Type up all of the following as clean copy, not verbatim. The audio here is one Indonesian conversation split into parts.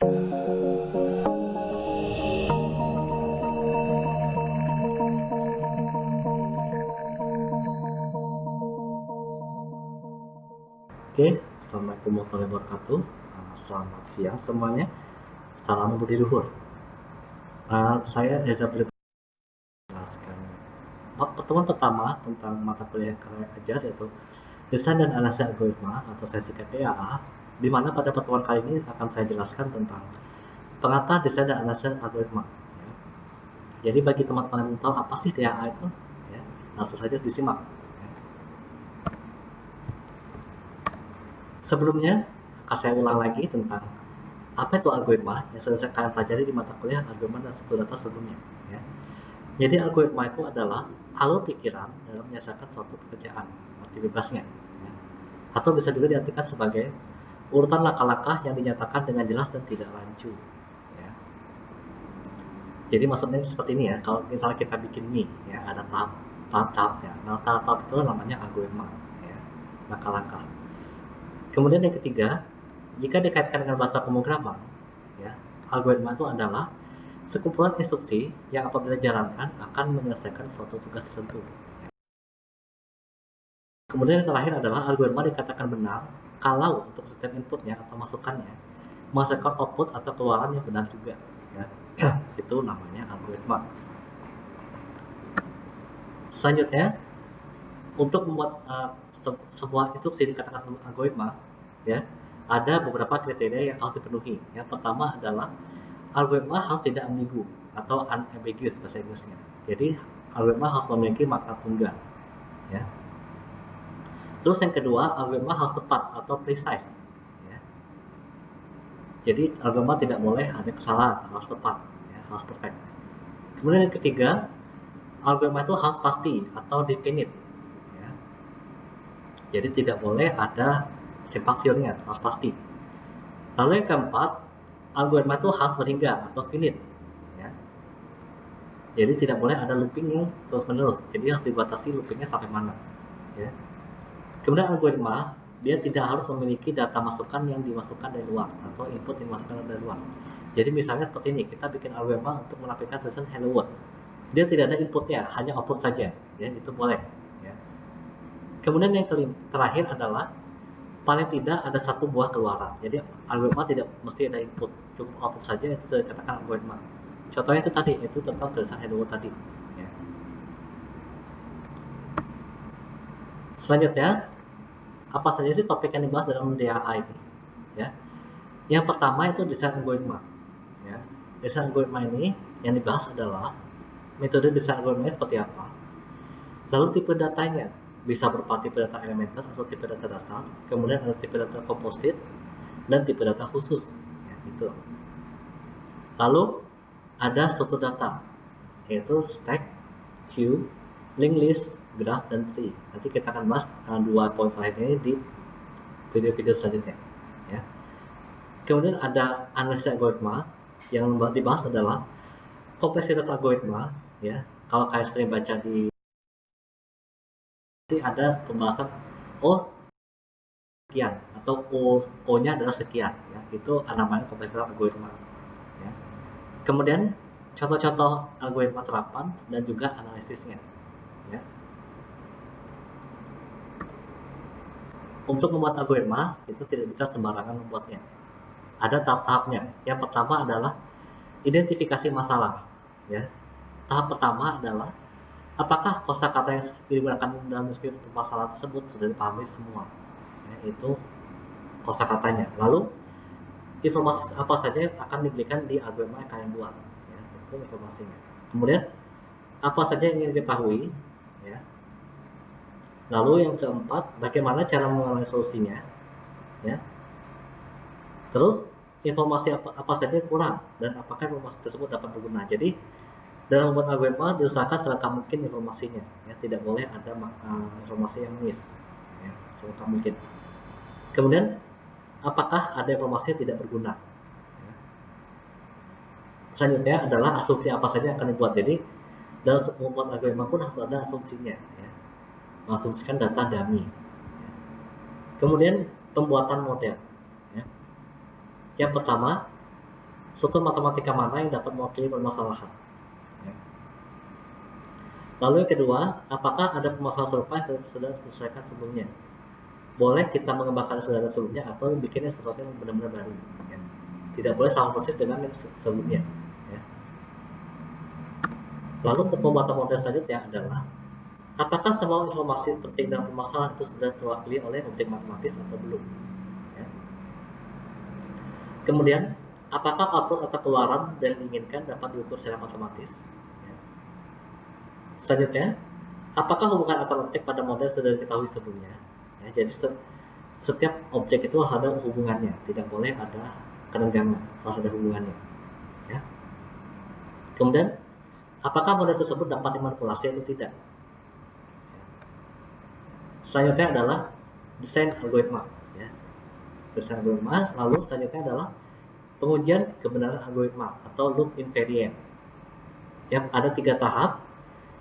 Oke, Assalamualaikum warahmatullahi wabarakatuh. Selamat siang semuanya. Salam budi luhur. Saya Reza menjelaskan pertemuan pertama tentang mata kuliah yang kalian ajar, yaitu Desain dan Analisis Algoritma atau sesi KPAA, di mana pada pertemuan kali ini akan saya jelaskan tentang pengantar desain dan analisis algoritma. Ya. Jadi bagi teman-teman yang belum tahu apa sih KPAA itu, ya, langsung saja disimak. Ya. Sebelumnya, akan saya ulang lagi tentang apa itu algoritma yang sudah kalian pelajari di mata kuliah algoritma dan struktur data sebelumnya. Ya. Jadi algoritma itu adalah alur pikiran dalam menyelesaikan suatu pekerjaan, arti bebasnya. Ya. Atau bisa juga diartikan sebagai urutan langkah-langkah yang dinyatakan dengan jelas dan tidak rancu. Ya. Jadi maksudnya seperti ini ya, kalau misalnya kita bikin mie, ya ada tahap-tahapnya. Nah, tahap-tahap itu namanya algoritma, ya, langkah-langkah. Kemudian yang ketiga, jika dikaitkan dengan bahasa pemrograman, ya, algoritma itu adalah sekumpulan instruksi yang apabila dijalankan akan menyelesaikan suatu tugas tertentu. Kemudian yang terakhir adalah algoritma dikatakan benar kalau untuk setiap inputnya atau masukannya menghasilkan output atau keluaran yang benar juga. Ya. Itu namanya algoritma. Selanjutnya, untuk membuat sebuah instruksi dikatakan algoritma, ya, ada beberapa kriteria yang harus dipenuhi. Yang pertama adalah algoritma harus tidak ambigu atau unambiguous bahasa Inggrisnya. Jadi algoritma harus memiliki makna tunggal. Ya. Terus yang kedua, algoritma harus tepat atau precise. Ya. Jadi algoritma tidak boleh ada kesalahan, harus tepat, ya, harus perfect. Kemudian yang ketiga, algoritma itu harus pasti atau definite. Ya. Jadi tidak boleh ada simpang siurnya, harus pasti. Lalu yang keempat, algoritma itu harus berhingga atau finite. Ya. Jadi tidak boleh ada looping yang terus-menerus. Jadi harus dibatasi loopingnya sampai mana. Ya. Kemudian algoritma, dia tidak harus memiliki data masukan yang dimasukkan dari luar atau input yang dimasukkan dari luar. Jadi misalnya seperti ini, kita bikin algoritma untuk menampilkan tulisan hello world. Dia tidak ada inputnya, hanya output saja. Ya, itu boleh. Ya. Kemudian yang terakhir adalah paling tidak ada satu buah keluaran. Jadi algoritma tidak mesti ada input, cukup output saja, itu sudah dikatakan algoritma. Contohnya itu tadi, itu tentang tulisan hello world tadi. Ya. Selanjutnya, apa saja sih topik yang dibahas dalam DAA ini? Ya. Yang pertama itu desain algoritma. Ya. Desain algoritma ini yang dibahas adalah metode desain algoritma seperti apa. Lalu tipe datanya, bisa berupa tipe data elementer atau tipe data dasar. Kemudian ada tipe data komposit dan tipe data khusus. Ya, itu. Lalu ada struktur data, yaitu stack, queue, linked list, graph, dan tree. Nanti kita akan bahas dua poin terakhir ini di video-video selanjutnya. Ya. Kemudian ada analisis algoritma, yang dibahas adalah kompleksitas algoritma. Ya. Kalau kalian sering baca di ada pembahasan sekian atau O-nya adalah sekian. Ya. Itu namanya kompleksitas algoritma. Ya. Kemudian contoh-contoh algoritma terapan dan juga analisisnya. Ya. Untuk membuat algoritma itu tidak bisa sembarangan membuatnya. Ada tahap-tahapnya. Yang pertama adalah identifikasi masalah. Ya. Tahap pertama adalah apakah kosakata yang digunakan dalam deskripsi permasalahan tersebut sudah dipahami semua. Ya, itu kosakatanya. Lalu informasi apa saja yang akan diberikan di algoritma yang kalian buat. Ya, itu informasinya. Kemudian apa saja yang ingin diketahui. Ya. Lalu yang keempat, bagaimana cara mengenai solusinya. Ya. Terus informasi apa saja yang kurang dan apakah informasi tersebut dapat berguna. Jadi dalam membuat algoritma diusahakan selengkap mungkin informasinya. Ya, tidak boleh ada informasi yang miss. Ya, selengkap mungkin. Kemudian apakah ada informasi yang tidak berguna. Ya. Selanjutnya adalah asumsi apa saja yang akan dibuat. Jadi dalam membuat algoritma pun harus ada asumsinya. Ya. Mengasumsikan data dummy. Ya. Kemudian pembuatan model. Ya. Yang pertama, struktur matematika mana yang dapat mewakili permasalahan. Lalu yang kedua, apakah ada permasalahan serupa yang sudah diselesaikan sebelumnya? Boleh kita mengembangkan sudah ada sebelumnya atau bikinnya sesuatu yang benar-benar baru. Ya. Tidak boleh sama persis dengan yang sebelumnya. Ya. Lalu untuk pembuatan model selanjutnya adalah apakah semua informasi penting dalam permasalahan itu sudah terwakili oleh objek matematis atau belum? Ya. Kemudian, apakah output atau keluaran yang diinginkan dapat diukur secara matematis? Selanjutnya, apakah hubungan antar objek pada model sudah diketahui sebelumnya? Ya, jadi setiap objek itu harus ada hubungannya, tidak boleh ada kerenggangan, harus ada hubungannya. Ya. Kemudian, apakah model tersebut dapat dimanipulasi atau tidak? Ya. Selanjutnya adalah desain algoritma. Ya. Desain algoritma. Lalu selanjutnya adalah pengujian kebenaran algoritma atau loop invariant. Yang ada 3 tahap.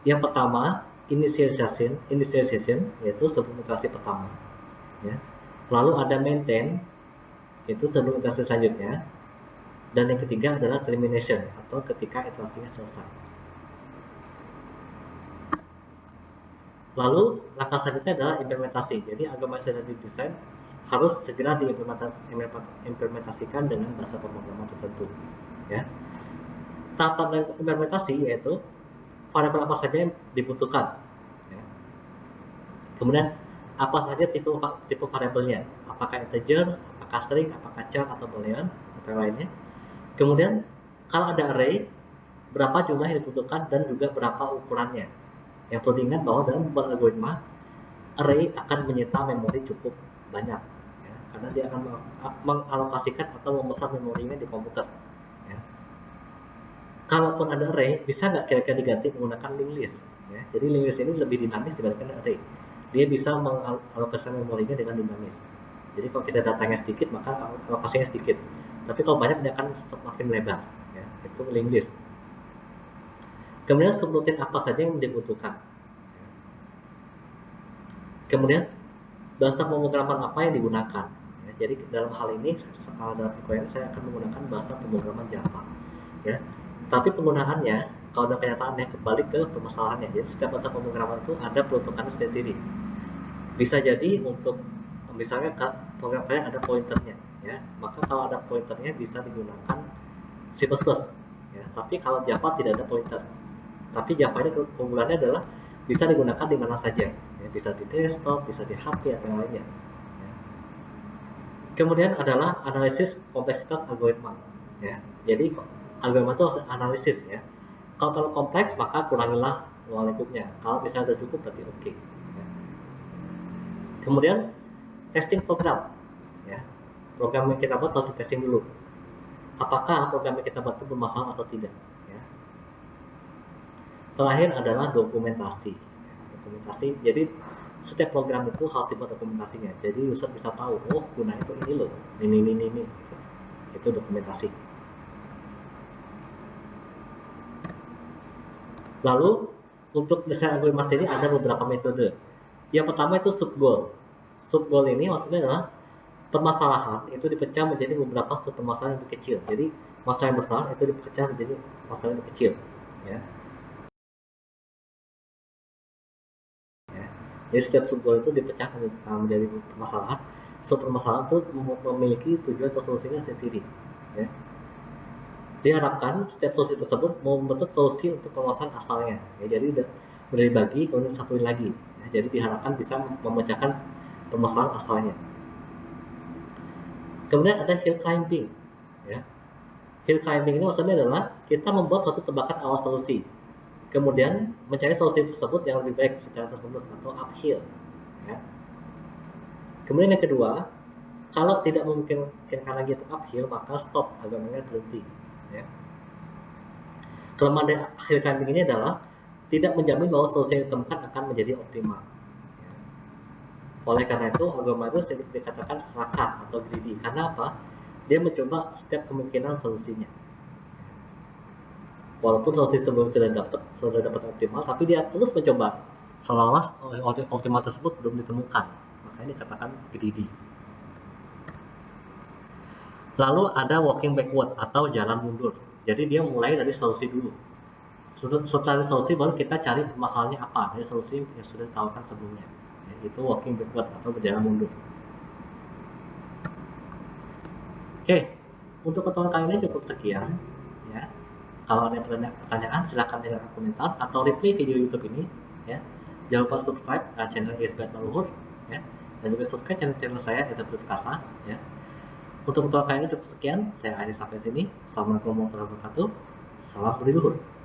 Yang pertama, initialization yaitu sebelum iterasi pertama. Ya. Lalu ada maintain, yaitu sebelum iterasi selanjutnya. Dan yang ketiga adalah termination, atau ketika iterasinya selesai. Lalu, langkah selanjutnya adalah implementasi. Jadi, algoritma yang sudah didesain harus segera diimplementasikan dengan bahasa pemrograman tertentu. Ya. Tahap implementasi yaitu variabel apa saja yang dibutuhkan. Ya. Kemudian apa saja tipe variabelnya, apakah integer, apakah string, apakah char atau boolean atau lainnya. Kemudian kalau ada array, berapa jumlah yang dibutuhkan dan juga berapa ukurannya. Yang perlu diingat bahwa dalam membuat algoritma, array akan menyita memori cukup banyak, ya, karena dia akan mengalokasikan atau memesan memorinya di komputer. Kalaupun ada array, bisa nggak kira-kira diganti menggunakan linked list? Ya, jadi linked list ini lebih dinamis dibandingkan array. Dia bisa mengalokasikan memorinya dengan dinamis. Jadi kalau kita datanya sedikit, maka alokasinya sedikit. Tapi kalau banyak, dia akan semakin lebar. Ya, itu linked list. Kemudian subrutin apa saja yang dibutuhkan. Kemudian bahasa pemrograman apa yang digunakan. Ya, jadi dalam hal ini, dalam proyek saya akan menggunakan bahasa pemrograman Java. Ya. Tapi penggunaannya, kalau dalam kenyataannya kembali ke permasalahannya. Jadi setiap bahasa pemrograman itu ada peruntukannya sendiri. Bisa jadi untuk misalnya program kalian ada pointernya, ya. Maka kalau ada pointernya bisa digunakan C++. Ya. Tapi kalau Java tidak ada pointer. Tapi Java ini keunggulannya adalah bisa digunakan di mana saja. Ya. Bisa di desktop, bisa di HP atau yang lainnya. Ya. Kemudian adalah analisis kompleksitas algoritma. Ya. Jadi algoritma itu harus analisis, ya. Kalau terlalu kompleks, maka kurangilah ruang lingkupnya. Kalau misalnya sudah cukup, berarti oke. Ya. Kemudian testing program, ya. Program yang kita buat harus testing dulu. Apakah program yang kita buat itu bermasalah atau tidak? Ya. Terakhir adalah dokumentasi. Ya, dokumentasi. Jadi setiap program itu harus dibuat dokumentasinya. Jadi user bisa tahu, oh gunanya itu ini loh, ini. Itu dokumentasi. Lalu untuk desain algoritma sendiri ada beberapa metode. Yang pertama itu sub-goal. Sub-goal ini maksudnya adalah permasalahan itu dipecah menjadi beberapa sub-permasalahan yang lebih kecil. Jadi masalah yang besar itu dipecah menjadi masalah yang lebih kecil. Ya. Jadi setiap sub-goal itu dipecah menjadi permasalahan. Sub-permasalahan itu memiliki tujuan atau solusinya sendiri. Ya. Diharapkan setiap solusi tersebut membentuk solusi untuk permasalahan asalnya. Ya, jadi udah dibagi, kemudian disatuin lagi. Ya, jadi diharapkan bisa memecahkan permasalahan asalnya. Kemudian ada hill climbing. Ya. Hill climbing ini maksudnya adalah kita membuat suatu tebakan awal solusi, kemudian mencari solusi tersebut yang lebih baik secara terus-menerus atau uphill. Ya. Kemudian yang kedua, kalau tidak memungkinkan lagi untuk uphill, maka stop, algoritmanya berhenti. Ya. Kelemahan dari hill climbing ini adalah tidak menjamin bahwa solusi yang ditemukan akan menjadi optimal. Ya. Oleh karena itu, algoritma itu dikatakan serakah atau greedy. Karena apa? Dia mencoba setiap kemungkinan solusinya. Walaupun solusi sebelum sudah dapat optimal, tapi dia terus mencoba seolah-olah optimal tersebut belum ditemukan. Makanya dikatakan greedy. Lalu ada walking backward atau jalan mundur. Jadi dia mulai dari solusi dulu. Setelah solusi baru kita cari masalahnya apa dari solusi yang sudah ditawarkan sebelumnya. Itu walking backward atau berjalan mundur. Oke, untuk pertemuan kali ini cukup sekian. Ya, kalau ada pertanyaan silahkan tinggalkan komentar atau replay video YouTube ini. Ya, jangan lupa subscribe channel ISBAT Luhur. Ya, dan juga subscribe channel saya Perkasa. Ya. Untuk pertemuan kali ini cukup sekian. Saya akhiri sampai sini. Assalamualaikum warahmatullahi wabarakatuh. Salam budi luhur.